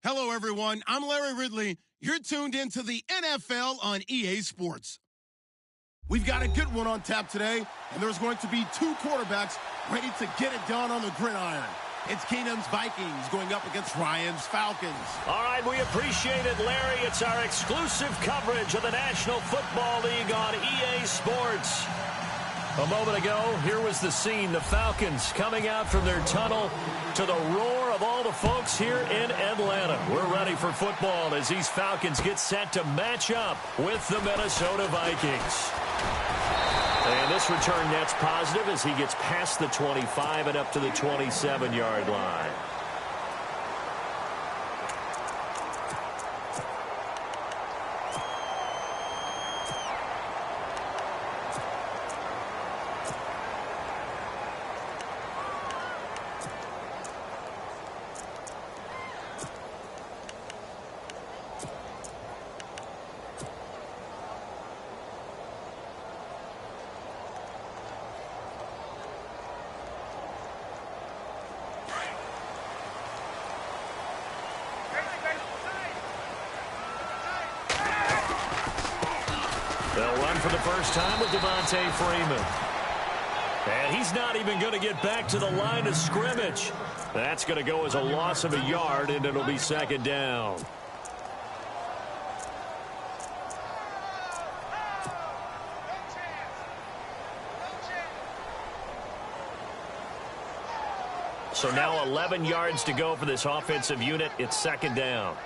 Hello, everyone. I'm Larry Ridley. You're tuned into the NFL on EA Sports. We've got a good one on tap today, and there's going to be two quarterbacks ready to get it done on the gridiron. It's Keenum's Vikings going up against Ryan's Falcons. All right, we appreciate it, Larry. It's our exclusive coverage of the National Football League on EA Sports. A moment ago, here was the scene. The Falcons coming out from their tunnel to the roar of all the folks here in Atlanta. We're ready for football as these Falcons get set to match up with the Minnesota Vikings. And this return net's positive as he gets past the 25 and up to the 27-yard line. They'll run for the first time with Devontae Freeman. And he's not even going to get back to the line of scrimmage. That's going to go as a loss of a yard, and it'll be second down. So now 11 yards to go for this offensive unit. It's second down.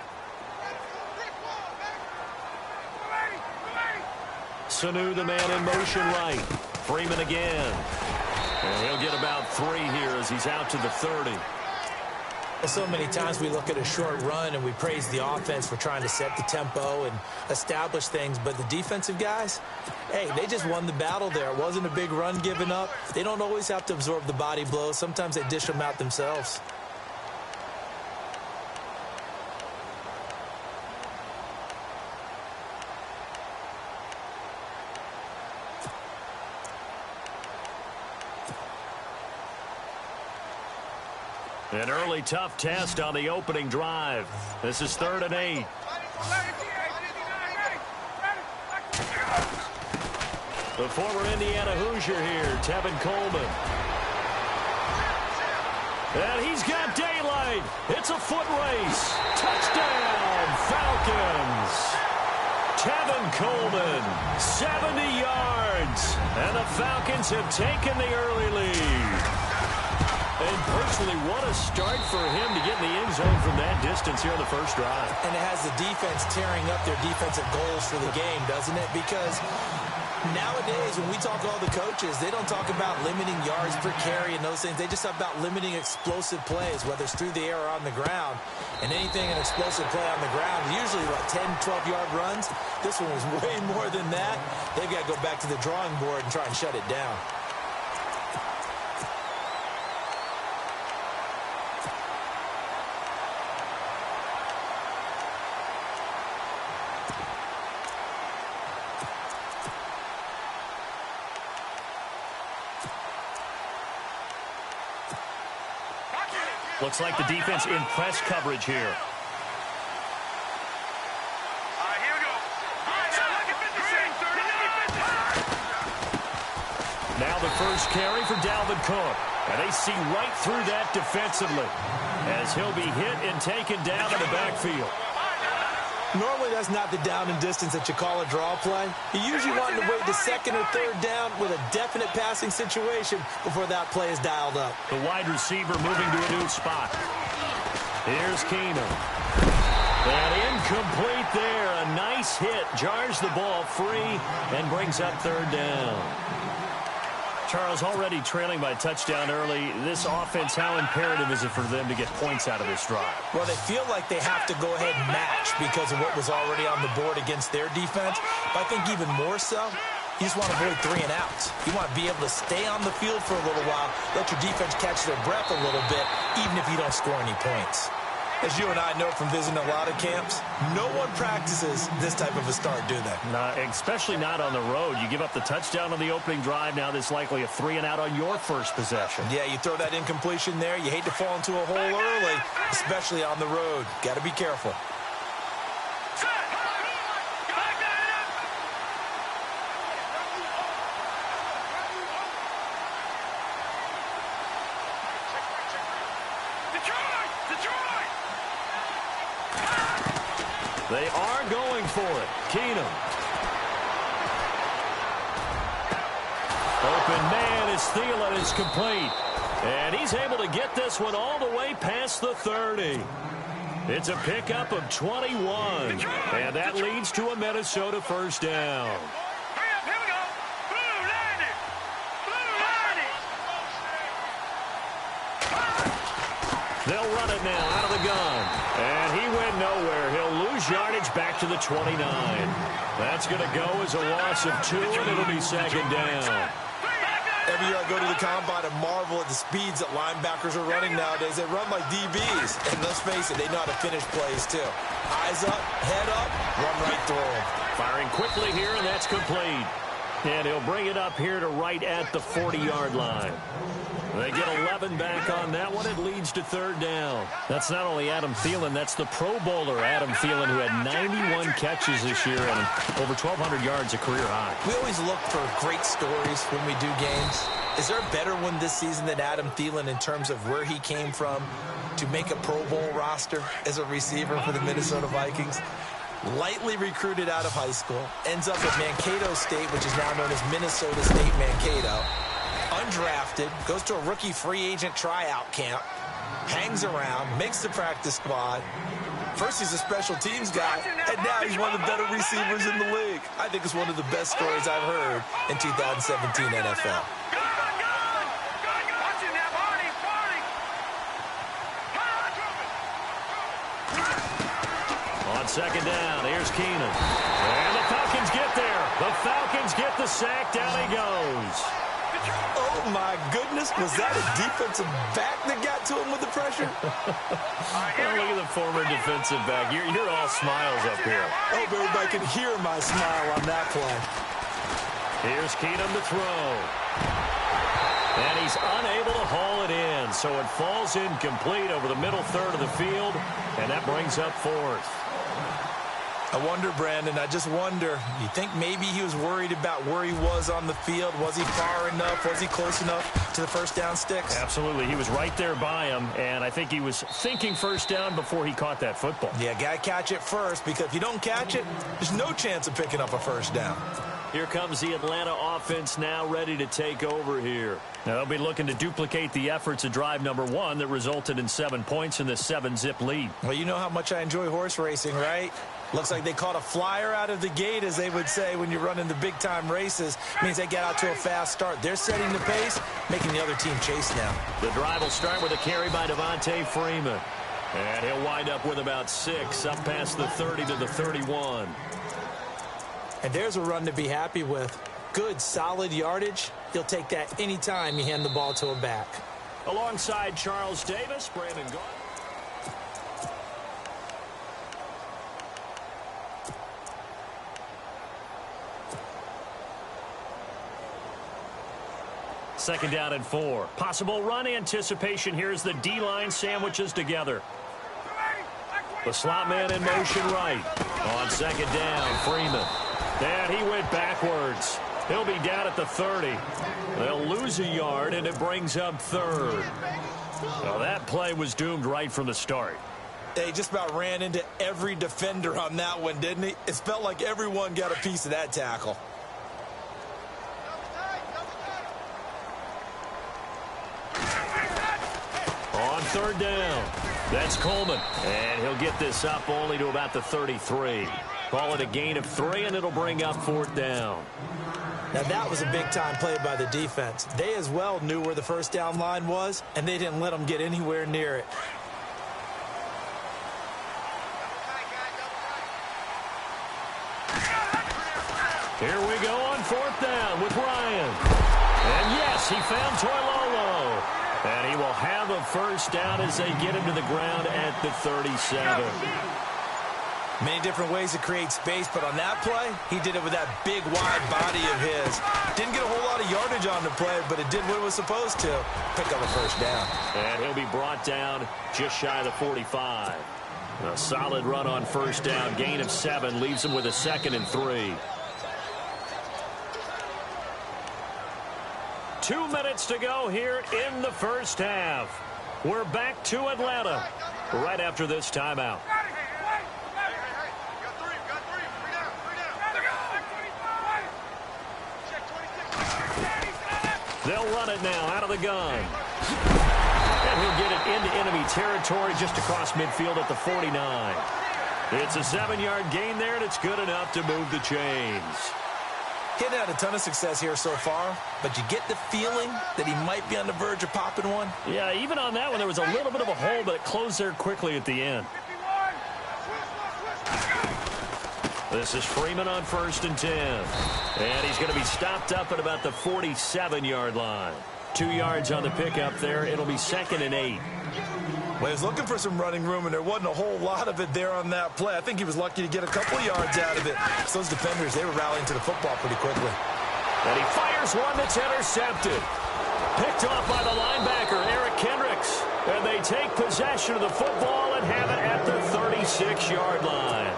Sanu, the man in motion right. Freeman again. And he'll get about 3 here as he's out to the 30. So many times we look at a short run and we praise the offense for trying to set the tempo and establish things, but the defensive guys, hey, they just won the battle there. It wasn't a big run given up. They don't always have to absorb the body blows. Sometimes they dish them out themselves. An early tough test on the opening drive. This is 3rd and 8. The former Indiana Hoosier here, Tevin Coleman. And he's got daylight. It's a foot race. Touchdown, Falcons. Tevin Coleman, 70 yards. And the Falcons have taken the early lead. And personally, what a start for him to get in the end zone from that distance here on the first drive. And it has the defense tearing up their defensive goals for the game, doesn't it? Because nowadays, when we talk to all the coaches, they don't talk about limiting yards per carry and those things. They just talk about limiting explosive plays, whether it's through the air or on the ground. And anything an explosive play on the ground, usually, 10, 12-yard runs. This one was way more than that. They've got to go back to the drawing board and try and shut it down. Looks like the defense in press coverage here. Now the first carry for Dalvin Cook. And they see right through that defensively as he'll be hit and taken down in the backfield. Normally, that's not the down and distance that you call a draw play. You usually want to wait the 2nd or 3rd down with a definite passing situation before that play is dialed up. The wide receiver moving to a new spot. Here's Keenum. And incomplete there. A nice hit. Jars the ball free and brings up 3rd down. Charles, already trailing by a touchdown early. This offense, how imperative is it for them to get points out of this drive? Well, they feel like they have to go ahead and match because of what was already on the board against their defense. But I think even more so, you just want to avoid 3 and outs. You want to be able to stay on the field for a little while, let your defense catch their breath a little bit, even if you don't score any points. As you and I know from visiting a lot of camps, no one practices this type of a start, do they? Especially not on the road. You give up the touchdown on the opening drive. Now there's likely a 3-and-out on your first possession. Yeah, you throw that incompletion there. You hate to fall into a hole early, especially on the road. Got to be careful. They are going for it. Keenum. Open man is Thielen. It's complete. And he's able to get this one all the way past the 30. It's a pickup of 21. And that leads to a Minnesota first down. They'll run it now out of the gun. And he went nowhere. He'll lose yardage back to the 29. That's going to go as a loss of 2, and it'll be second down. Every year I go to the combine and marvel at the speeds that linebackers are running nowadays. They run like DBs. And let's face it, they know how to finish plays too. Eyes up, head up, run right through them. Firing quickly here, and that's complete. And he'll bring it up here to right at the 40-yard line. They get 11 back on that one. It leads to third down. That's not only Adam Thielen, that's the Pro Bowler Adam Thielen, who had 91 catches this year and over 1,200 yards, a career high. We always look for great stories when we do games. Is there a better one this season than Adam Thielen in terms of where he came from to make a Pro Bowl roster as a receiver for the Minnesota Vikings? Lightly recruited out of high school, ends up at Mankato State, which is now known as Minnesota State Mankato. Undrafted, goes to a rookie free agent tryout camp, hangs around, makes the practice squad. First he's a special teams guy, and now he's one of the better receivers in the league. I think it's one of the best stories I've heard in 2017 NFL. On second down, here's Keenum. And the Falcons get there. The Falcons get the sack. Down he goes. Oh, my goodness. Was that a defensive back that got to him with the pressure? Well, look at the former defensive back. You're all smiles up here. I hope everybody can hear my smile on that play. Here's Keenum to throw. And he's unable to haul it in. So it falls incomplete over the middle third of the field. And that brings up fourth. I wonder, Brandon, I just wonder, you think maybe he was worried about where he was on the field? Was he far enough? Was he close enough to the first down sticks? Absolutely. He was right there by him, and I think he was thinking first down before he caught that football. Yeah, got to catch it first, because if you don't catch it, there's no chance of picking up a first down. Here comes the Atlanta offense now ready to take over here. Now they'll be looking to duplicate the efforts of drive number 1 that resulted in 7 points in this 7-zip lead. Well, you know how much I enjoy horse racing, right? Looks like they caught a flyer out of the gate, as they would say when you're running the big-time races. Means they get out to a fast start. They're setting the pace, making the other team chase now. The drive will start with a carry by Devontae Freeman. And he'll wind up with about 6, up past the 30 to the 31. And there's a run to be happy with. Good, solid yardage. He'll take that anytime you hand the ball to a back. Alongside Charles Davis, Brandon Gordon. Second down and 4. Possible run anticipation here as the D-line sandwiches together. The slot man in motion right. On second down, Freeman. And he went backwards. He'll be down at the 30. They'll lose a yard, and it brings up third. Well, that play was doomed right from the start. He just about ran into every defender on that one, didn't he? It felt like everyone got a piece of that tackle. On third down, that's Coleman. And he'll get this up only to about the 33. Call it a gain of 3, and it'll bring up fourth down. Now, that was a big-time play by the defense. They as well knew where the first down line was, and they didn't let them get anywhere near it. Here we go on fourth down with Ryan. And yes, he found Toilolo. And he will have a first down as they get him to the ground at the 37. Many different ways to create space, but on that play, he did it with that big, wide body of his. Didn't get a whole lot of yardage on the play, but it did what it was supposed to. Pick up a first down. And he'll be brought down just shy of the 45. A solid run on first down. Gain of 7 leaves him with a 2nd and 3. 2 minutes to go here in the first half. We're back to Atlanta right after this timeout. They'll run it now out of the gun. And he'll get it into enemy territory just across midfield at the 49. It's a 7-yard gain there, and it's good enough to move the chains. He's had a ton of success here so far, but you get the feeling that he might be on the verge of popping one. Yeah, even on that one, there was a little bit of a hole, but it closed there quickly at the end. This is Freeman on 1st and 10. And he's going to be stopped up at about the 47-yard line. 2 yards on the pickup there. It'll be 2nd and 8. Well, he was looking for some running room, and there wasn't a whole lot of it there on that play. I think he was lucky to get a couple of yards out of it. So those defenders, they were rallying to the football pretty quickly. And he fires one that's intercepted. Picked off by the linebacker, Eric Kendricks. And they take possession of the football and have it at the 36-yard line.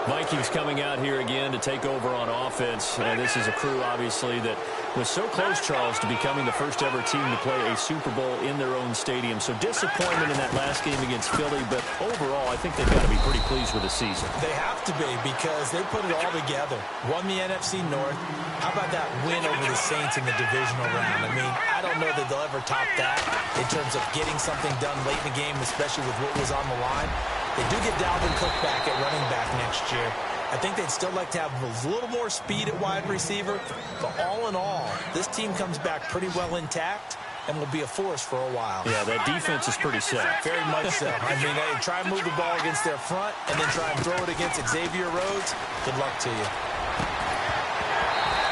Vikings coming out here again to take over on offense. And this is a crew, obviously, that was so close, Charles, to becoming the first-ever team to play a Super Bowl in their own stadium. So disappointment in that last game against Philly, but overall, I think they've got to be pretty pleased with the season. They have to be because they put it all together. Won the NFC North. How about that win over the Saints in the divisional round? I mean, I don't know that they'll ever top that in terms of getting something done late in the game, especially with what was on the line. They do get Dalvin Cook back at running back next year. I think they'd still like to have a little more speed at wide receiver. But all in all, this team comes back pretty well intact and will be a force for a while. Yeah, that defense is pretty set. Very much so. I mean, hey, try and move the ball against their front and then try and throw it against Xavier Rhodes. Good luck to you.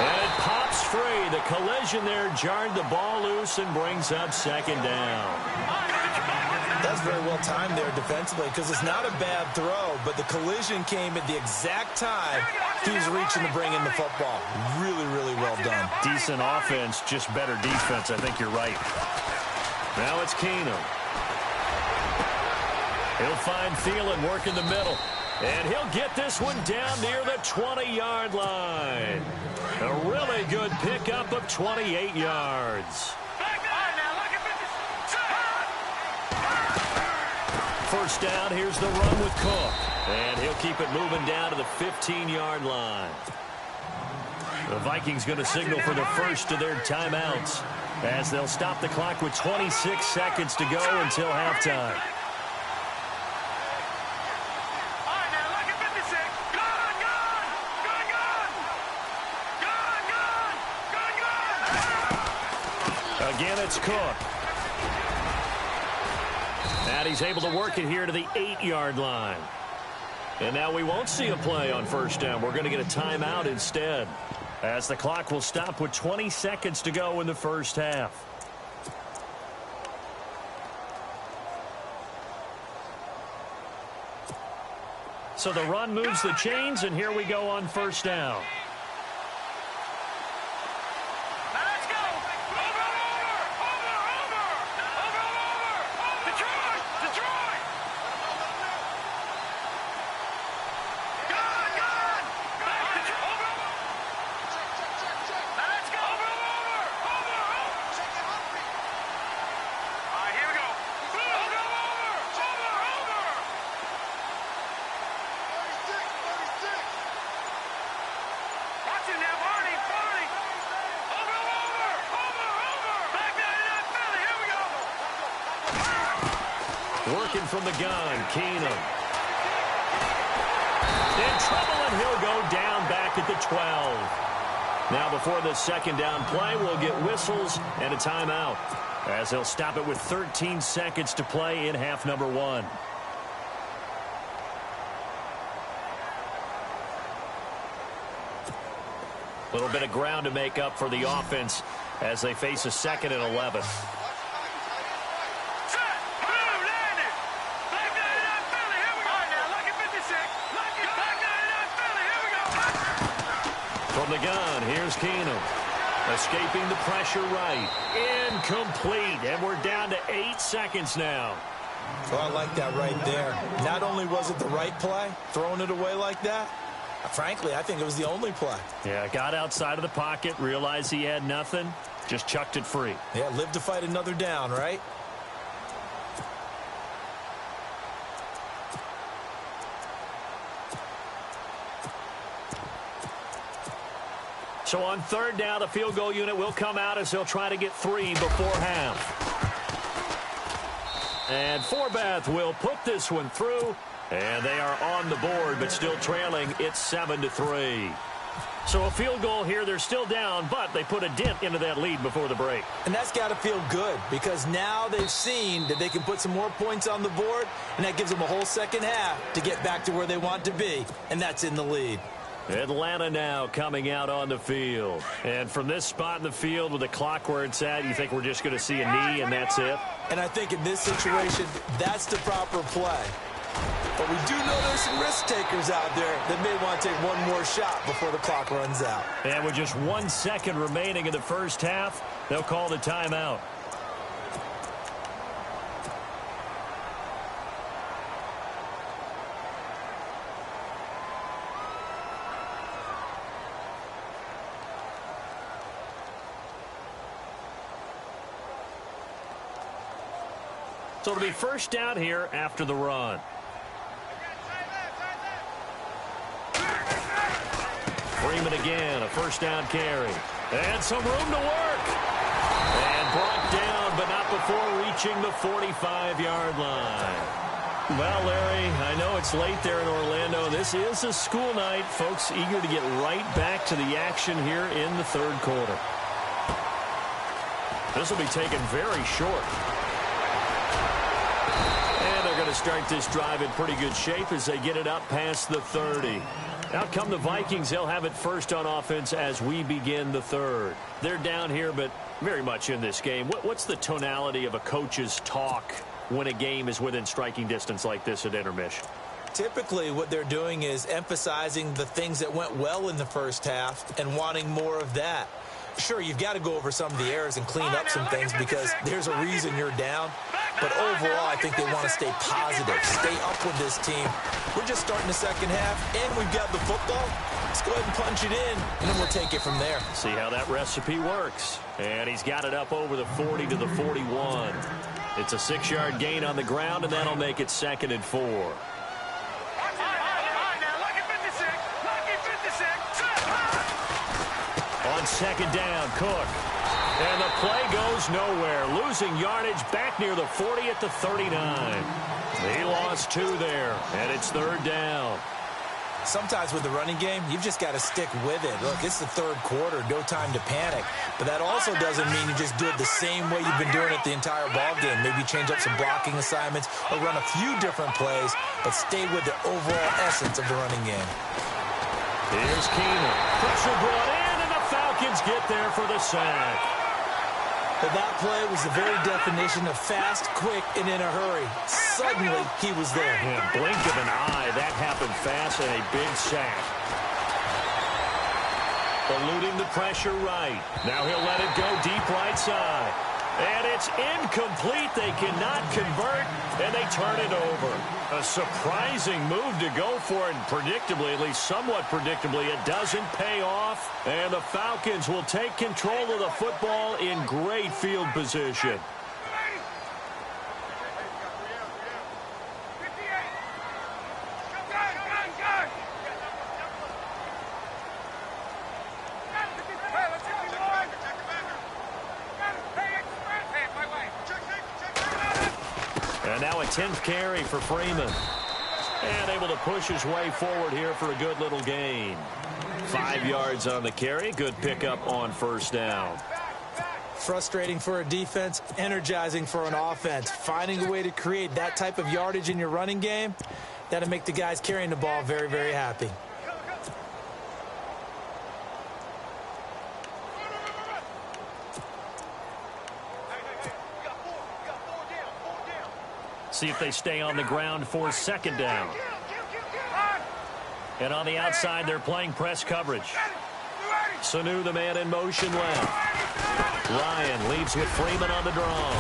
And it pops free. The collision there jarred the ball loose and brings up 2nd down. That's very well timed there defensively because it's not a bad throw, but the collision came at the exact time he was reaching to bring in the football. Really, really well done. Decent offense, just better defense. I think you're right. Now it's Keenum. He'll find Thielen working the middle. And he'll get this one down near the 20-yard line. A really good pickup of 28 yards. First down, here's the run with Cook. And he'll keep it moving down to the 15-yard line. The Vikings going to signal for the first of their timeouts as they'll stop the clock with 26 seconds to go until halftime. Again, it's Cook. And he's able to work it here to the 8-yard line. And now we won't see a play on first down. We're going to get a timeout instead, as the clock will stop with 20 seconds to go in the first half. So the run moves the chains, and here we go on first down. Working from the gun, Keenum. In trouble, and he'll go down back at the 12. Now before the second down play, we'll get whistles and a timeout, as he'll stop it with 13 seconds to play in half number 1. A little bit of ground to make up for the offense as they face a 2nd and 11. From the gun, here's Keenum. Escaping the pressure right. Incomplete. And we're down to 8 seconds now. Well, I like that right there. Not only was it the right play, throwing it away like that, frankly, I think it was the only play. Yeah, got outside of the pocket, realized he had nothing, just chucked it free. Yeah, live to fight another down, right? So on third down, the field goal unit will come out as they'll try to get 3 before half. And Forbath will put this one through, and they are on the board, but still trailing. It's 7-3. So a field goal here. They're still down, but they put a dent into that lead before the break. And that's got to feel good because now they've seen that they can put some more points on the board, and that gives them a whole second half to get back to where they want to be, and that's in the lead. Atlanta now coming out on the field. And from this spot in the field with the clock where it's at, you think we're just going to see a knee and that's it? And I think in this situation, that's the proper play. But we do know there's some risk takers out there that may want to take one more shot before the clock runs out. And with just 1 second remaining in the first half, they'll call the timeout. So it'll be first down here after the run. Freeman again, a first down carry. And some room to work. And brought down, but not before reaching the 45-yard line. Well, Larry, I know it's late there in Orlando. This is a school night. Folks eager to get right back to the action here in the third quarter. This will be taken very short. And they're going to start this drive in pretty good shape as they get it up past the 30. Out come the Vikings. They'll have it first on offense as we begin the third. They're down here, but very much in this game. What's the tonality of a coach's talk when a game is within striking distance like this at intermission? Typically, what they're doing is emphasizing the things that went well in the first half and wanting more of that. Sure, you've got to go over some of the errors and clean up some things because there's a reason you're down. But overall, I think they want to stay positive, stay up with this team. We're just starting the second half, and we've got the football. Let's go ahead and punch it in, and then we'll take it from there. See how that recipe works. And he's got it up over the 40 to the 41. It's a 6-yard gain on the ground, and that'll make it 2nd and 4. On second down, Cook. And the play goes nowhere. Losing yardage back near the 40 at the 39. He lost 2 there, and it's third down. Sometimes with the running game, you've just got to stick with it. Look, it's the third quarter, no time to panic. But that also doesn't mean you just do it the same way you've been doing it the entire ball game. Maybe change up some blocking assignments or run a few different plays, but stay with the overall essence of the running game. Here's Keenum. Pressure brought in, and the Falcons get there for the sack. But that play was the very definition of fast, quick, and in a hurry. Suddenly, he was there. Yeah, blink of an eye. That happened fast and a big sack. Eluding the pressure right. Now he'll let it go deep right side. And it's incomplete. They cannot convert, and they turn it over. A surprising move to go for it, and predictably, at least somewhat predictably, it doesn't pay off. And the Falcons will take control of the football in great field position. And now a 10th carry for Freeman. And able to push his way forward here for a good little gain. 5 yards on the carry. Good pickup on first down. Frustrating for a defense, energizing for an offense. Finding a way to create that type of yardage in your running game, that'll make the guys carrying the ball very, very happy. See if they stay on the ground for second down. And on the outside, they're playing press coverage. Sanu, the man in motion left. Ryan leaves with Freeman on the draw.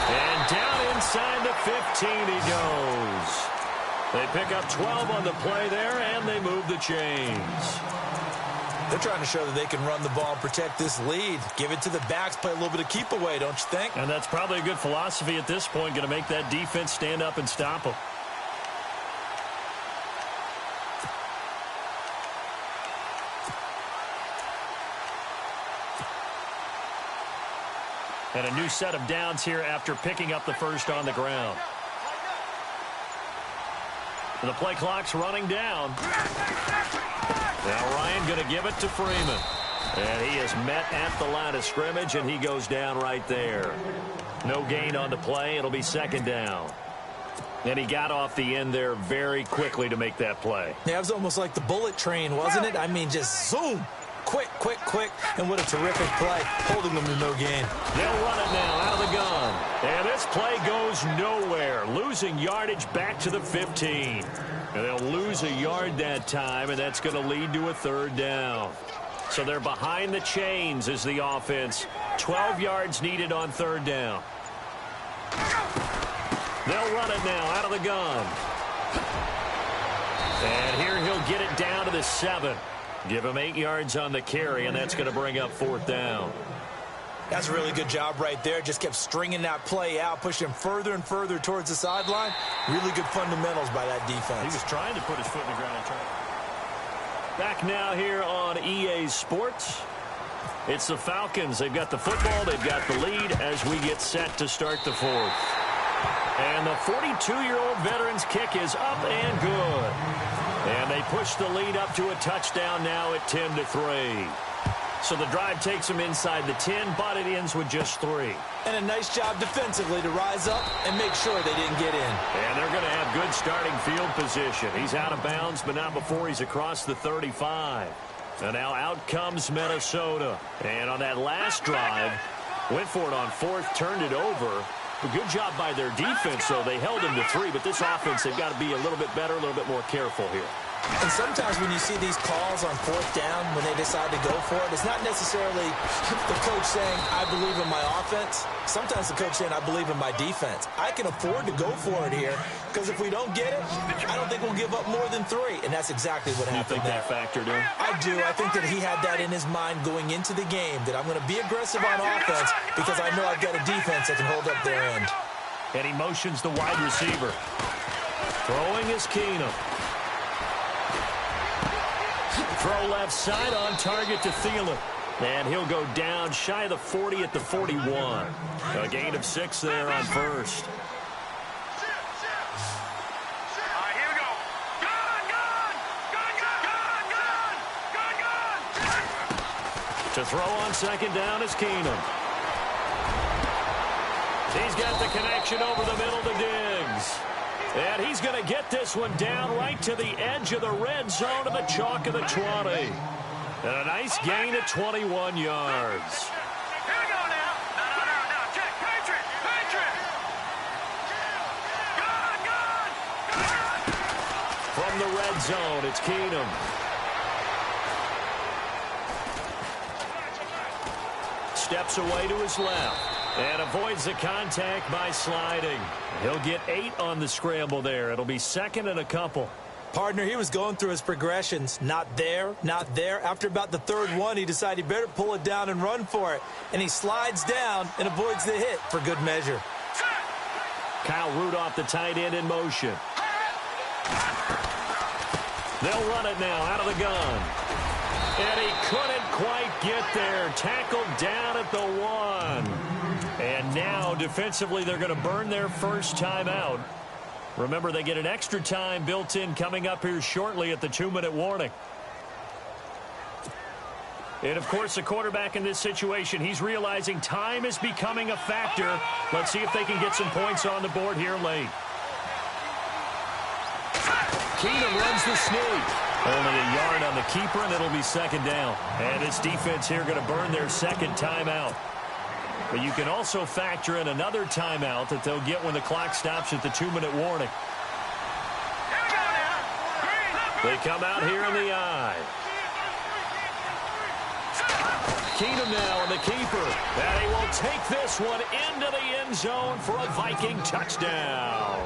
And down inside the 15 he goes. They pick up 12 on the play there, and they move the chains. They're trying to show that they can run the ball and protect this lead. Give it to the backs, play a little bit of keep away, don't you think? And that's probably a good philosophy at this point, going to make that defense stand up and stop them. And a new set of downs here after picking up the first on the ground. And the play clock's running down. Now Ryan going to give it to Freeman. And he is met at the line of scrimmage, and he goes down right there. No gain on the play. It'll be second down. And he got off the end there very quickly to make that play. Yeah, it was almost like the bullet train, wasn't it? I mean, just zoom. Quick, quick, quick. And what a terrific play, holding them to no gain. They'll run it now out of the gun. And this play goes nowhere, losing yardage back to the 15. And they'll lose a yard that time, and that's going to lead to a third down. So they're behind the chains as the offense. 12 yards needed on third down. They'll run it now out of the gun. And here he'll get it down to the 7. Give him 8 yards on the carry, and that's going to bring up fourth down. That's a really good job right there. Just kept stringing that play out, pushing him further and further towards the sideline. Really good fundamentals by that defense. He was trying to put his foot in the ground and try. Back now here on EA Sports. It's the Falcons. They've got the football. They've got the lead as we get set to start the fourth. And the 42-year-old veteran's kick is up and good. And they push the lead up to a touchdown now at 10-3. So the drive takes them inside the 10, but it ends with just 3. And a nice job defensively to rise up and make sure they didn't get in. And they're going to have good starting field position. He's out of bounds, but not before he's across the 35. And now out comes Minnesota. And on that last drive, went for it on fourth, turned it over. A good job by their defense, though. They held him to 3, but this offense, they've got to be a little bit better, a little bit more careful here. And sometimes when you see these calls on fourth down, when they decide to go for it, it's not necessarily the coach saying, I believe in my offense. Sometimes the coach saying, I believe in my defense. I can afford to go for it here, because if we don't get it, I don't think we'll give up more than 3. And that's exactly what happened there. You think that factored in? I do. I think that he had that in his mind going into the game, that I'm going to be aggressive on offense because I know I've got a defense that can hold up their end. And he motions the wide receiver. Throwing is Keenum. Throw left side on target to Thielen. And he'll go down shy of the 40 at the 41. A gain of 6 there on first. Here we go. Gun! To throw on second down is Keenum. He's got the connection over the middle to Diggs. And he's going to get this one down right to the edge of the red zone of the chalk of the 20. And a nice gain of 21 yards. Here we go now. No. Check. Patriot. Gun! From the red zone, it's Keenum. Steps away to his left. And avoids the contact by sliding. He'll get 8 on the scramble there. It'll be second and a couple. Partner, he was going through his progressions. Not there, not there. After about the third one, he decided he better pull it down and run for it. And he slides down and avoids the hit for good measure. Kyle Rudolph, the tight end, in motion. They'll run it now out of the gun. And he couldn't quite get there. Tackled down at the 1. And now, defensively, they're going to burn their first timeout. Remember, they get an extra time built in coming up here shortly at the 2-minute warning. And, of course, the quarterback in this situation, he's realizing time is becoming a factor. Let's see if they can get some points on the board here late. Keenum runs the sneak. Only a yard on the keeper, and it'll be second down. And this defense here going to burn their second timeout. But you can also factor in another timeout that they'll get when the clock stops at the 2-minute warning. Here we go now. Green. They come out here in the eye. Keenum now and the keeper. And he will take this one into the end zone for a Viking touchdown.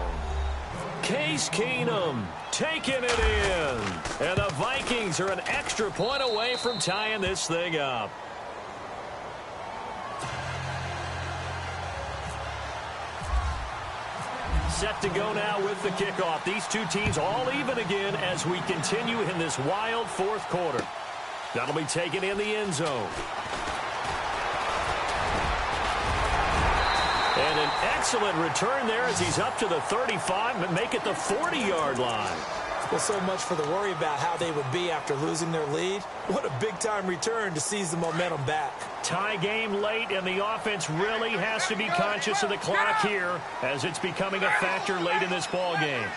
Case Keenum taking it in. And the Vikings are an extra point away from tying this thing up. Set to go now with the kickoff. These two teams all even again as we continue in this wild fourth quarter. That'll be taken in the end zone. And an excellent return there as he's up to the 35 and make it the 40-yard line. Well, so much for the worry about how they would be after losing their lead. What a big-time return to seize the momentum back. Tie game late, and the offense really has to be conscious of the clock here as it's becoming a factor late in this ball game.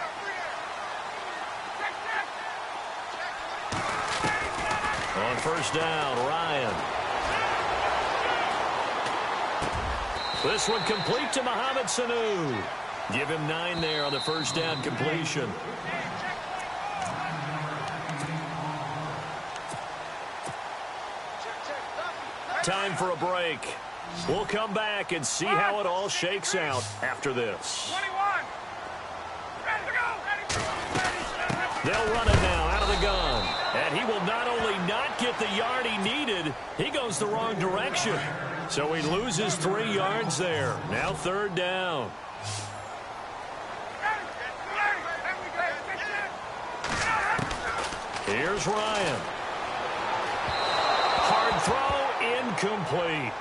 On first down, Ryan. This one complete to Mohamed Sanu. Give him 9 there on the first down completion. Time for a break. We'll come back and see how it all shakes out after this. 21. Ready to go. They'll run it now out of the gun. And he will not only not get the yard he needed, he goes the wrong direction. So he loses 3 yards there. Now third down. Here's Ryan. Hard throw, incomplete.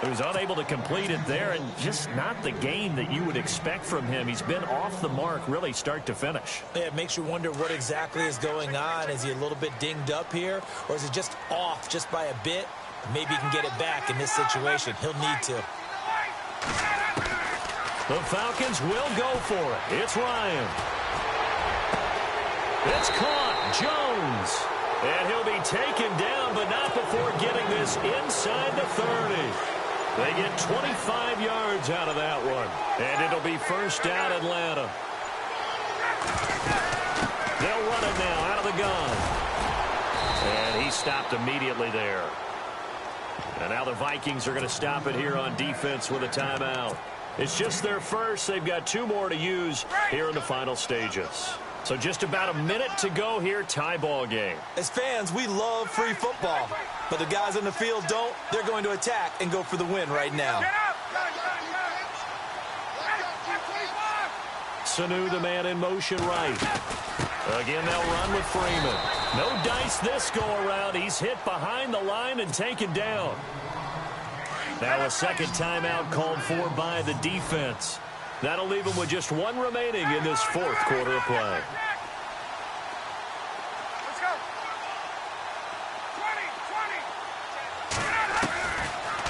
So he's unable to complete it there, and just not the game that you would expect from him. He's been off the mark really start to finish. Yeah, it makes you wonder what exactly is going on. Is he a little bit dinged up here, or is it just off just by a bit? Maybe he can get it back in this situation. He'll need to. The Falcons will go for it. It's Ryan. It's caught. Jones. And he'll be taken down, but not before getting this inside the 30. They get 25 yards out of that one. And it'll be first down Atlanta. They'll run it now out of the gun. And he stopped immediately there. And now the Vikings are going to stop it here on defense with a timeout. It's just their first. They've got 2 more to use here in the final stages. So just about a minute to go here, tie ball game. As fans, we love free football. But the guys on the field don't. They're going to attack and go for the win right now. Sanu, the man in motion right. Again, they'll run with Freeman. No dice this go-around. He's hit behind the line and taken down. Now a second timeout called for by the defense. That'll leave him with just 1 remaining in this fourth quarter of play. Let's go.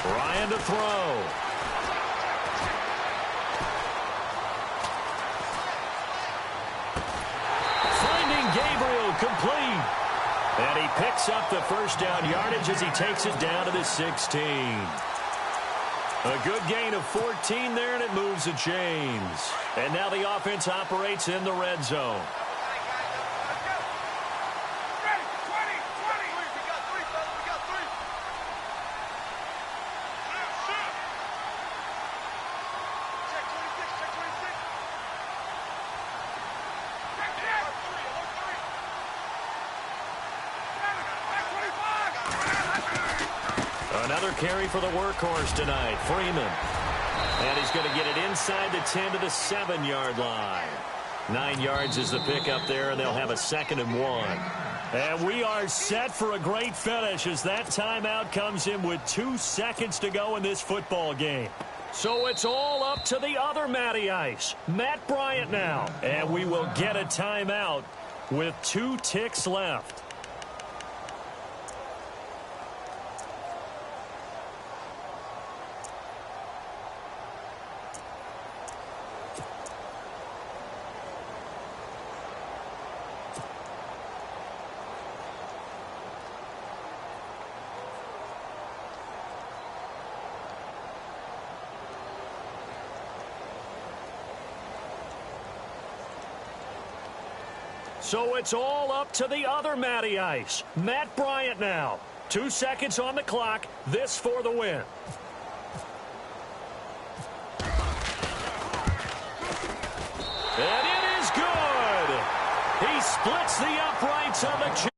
20. Ryan to throw. Finding Gabriel complete. And he picks up the first down yardage as he takes it down to the 16. A good gain of 14 there, and it moves the chains. And now the offense operates in the red zone. Another carry for the workhorse tonight, Freeman. And he's going to get it inside the 10 to the 7-yard line. 9 yards is the pickup there, and they'll have a 2nd and 1. And we are set for a great finish as that timeout comes in with 2 seconds to go in this football game. So it's all up to the other Matty Ice, Matt Bryant now. And we will get a timeout with 2 ticks left. So it's all up to the other Matty Ice. Matt Bryant now. 2 seconds on the clock. This for the win. And it is good. He splits the uprights on the